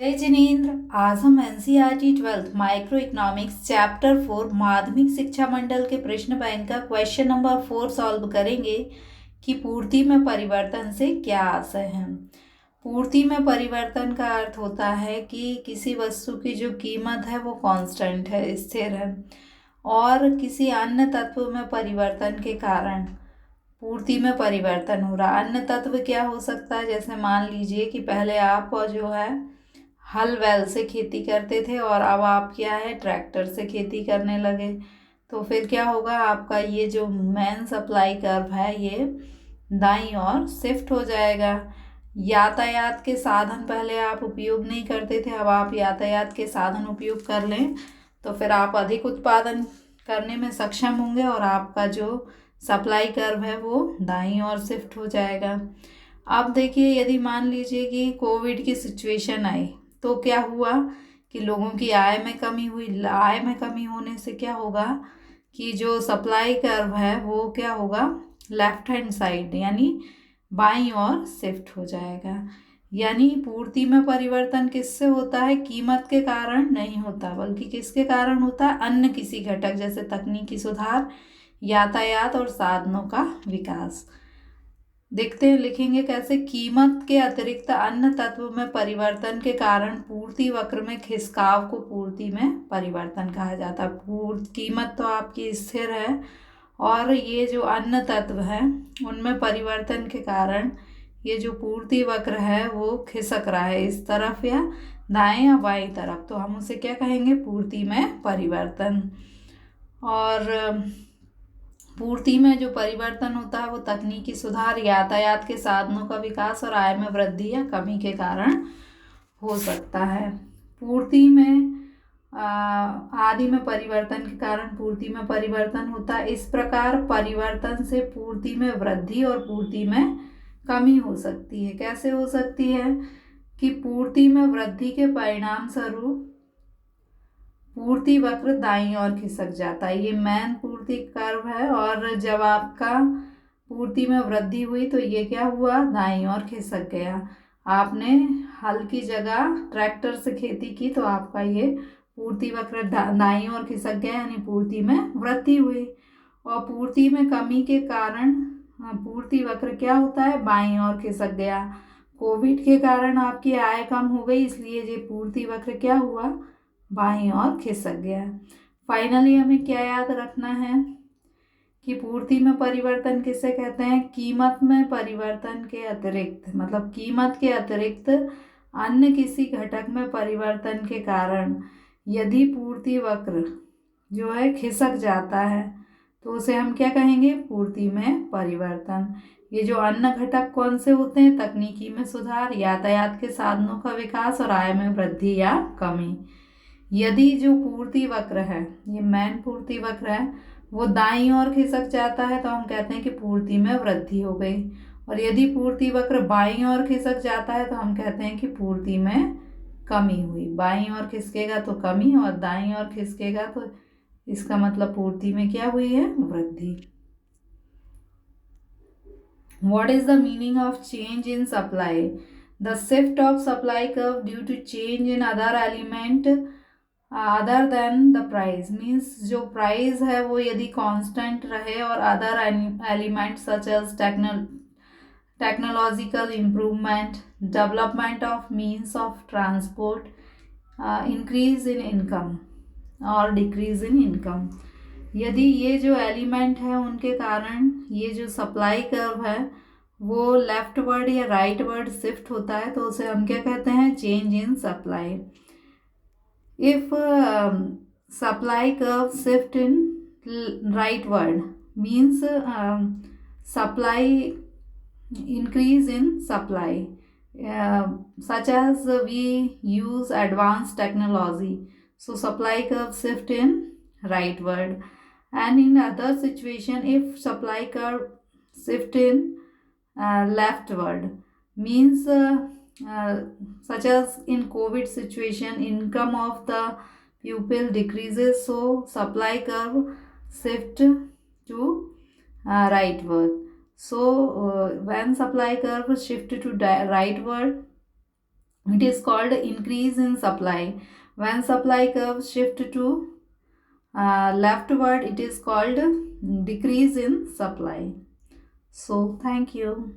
जय जिनेन्द्र। आज हम NCERT 12th micro economics chapter 4 माध्यमिक शिक्षा मंडल के प्रश्न बैंक का क्वेश्चन नंबर 4 सॉल्व करेंगे कि पूर्ति में परिवर्तन से क्या आशय है। पूर्ति में परिवर्तन का अर्थ होता है कि किसी वस्तु की जो कीमत है वो कांस्टेंट है, स्थिर है, और किसी अन्य तत्व में परिवर्तन के कारण पूर्ति में परिवर्तन हो रहा। अन्य तत्व क्या हो सकता है, जैसे मान लीजिए कि पहले आप जो है हल बैल से खेती करते थे और अब आप क्या है ट्रैक्टर से खेती करने लगे, तो फिर क्या होगा, आपका ये जो मेन सप्लाई कर्व है ये दाईं ओर शिफ्ट हो जाएगा। यातायात के साधन पहले आप उपयोग नहीं करते थे, अब आप यातायात के साधन उपयोग कर लें तो फिर आप अधिक उत्पादन करने में सक्षम होंगे और आपका जो सप्लाई कर्व है वो दाईं ओर शिफ्ट हो जाएगा। अब देखिए, यदि मान लीजिए कि कोविड की सिचुएशन आई तो क्या हुआ कि लोगों की आय में कमी हुई। आय में कमी होने से क्या होगा कि जो सप्लाई कर्व है वो क्या होगा, लेफ्ट हैंड साइड यानी बाईं ओर शिफ्ट हो जाएगा। यानी पूर्ति में परिवर्तन किससे होता है, कीमत के कारण नहीं होता, बल्कि किसके कारण होता है, अन्य किसी घटक जैसे तकनीकी सुधार, यातायात और साधनों का विकास। देखते हैं, लिखेंगे कैसे। कीमत के अतिरिक्त अन्य तत्व में परिवर्तन के कारण पूर्ति वक्र में खिसकाव को पूर्ति में परिवर्तन कहा जाता है। कीमत तो आपकी स्थिर है और ये जो अन्य तत्व है उनमें परिवर्तन के कारण ये जो पूर्ति वक्र है वो खिसक रहा है इस तरफ या दाएं या बाएं तरफ, तो हम उसे क्या कहेंगे, पूर्ति में परिवर्तन। और पूर्ति में जो परिवर्तन होता है वो तकनीकी सुधार, यातायात के साधनों का विकास और आय में वृद्धि या कमी के कारण हो सकता है। पूर्ति में आदि में परिवर्तन के कारण पूर्ति में परिवर्तन होता है। इस प्रकार परिवर्तन से पूर्ति में वृद्धि और पूर्ति में कमी हो सकती है। कैसे हो सकती है कि पूर्ति में वृद्धि के परिणाम स्वरूप पूर्ति वक्र दाईं ओर खिसक जाता है। ये मैन पूर्ति कर्व है और जब आपका पूर्ति में वृद्धि हुई तो ये क्या हुआ, दाईं ओर खिसक गया। आपने हल की जगह ट्रैक्टर से खेती की तो आपका ये पूर्ति वक्र दाईं ओर खिसक गया, यानी पूर्ति में वृद्धि हुई। और पूर्ति में कमी के कारण पूर्ति वक्र क्या होता है, बाईं ओर खिसक गया। कोविड के कारण आपकी आय कम हो गई, इसलिए ये पूर्ति वक्र क्या हुआ, बाईं ओर खिसक गया। फाइनली हमें क्या याद रखना है कि पूर्ति में परिवर्तन किसे कहते हैं, कीमत में परिवर्तन के अतिरिक्त, मतलब कीमत के अतिरिक्त अन्य किसी घटक में परिवर्तन के कारण यदि पूर्ति वक्र जो है खिसक जाता है तो उसे हम क्या कहेंगे, पूर्ति में परिवर्तन। ये जो अन्य घटक कौन से होते हैं, तकनीकी में सुधार, यातायात के साधनों का विकास और आय में वृद्धि या कमी। यदि जो पूर्ति वक्र है, ये मैन पूर्ति वक्र है, वो दाईं ओर खिसक जाता है तो हम कहते हैं कि पूर्ति में वृद्धि हो गई। और यदि पूर्ति वक्र बाईं ओर खिसक जाता है तो हम कहते हैं कि पूर्ति में कमी हुई। बाईं ओर खिसकेगा तो कमी और दाईं ओर खिसकेगा तो इसका मतलब पूर्ति में क्या हुई है, वृद्धि। What is the meaning of change in supply? The shift of supply curve due to change in other element other than the price means जो प्राइस है वो यदि कांस्टेंट रहे और other element such as technological improvement, development of means of transport, increase in income और decrease in income, यदि ये जो एलिमेंट है उनके कारण ये जो सप्लाई कर्व है वो लेफ्ट वर्ड या राइट वर्ड शिफ्ट होता है तो उसे हम क्या कहते हैं, change in supply. If supply curve shift in rightward means supply increase in supply, such as we use advanced technology, so supply curve shift in rightward. And in other situation, if supply curve shift in leftward means such as in COVID situation, income of the pupil decreases, so supply curve shift to rightward. So when supply curve shift to rightward, It is called increase in supply. When supply curve shift to leftward, it is called decrease in supply. So thank you.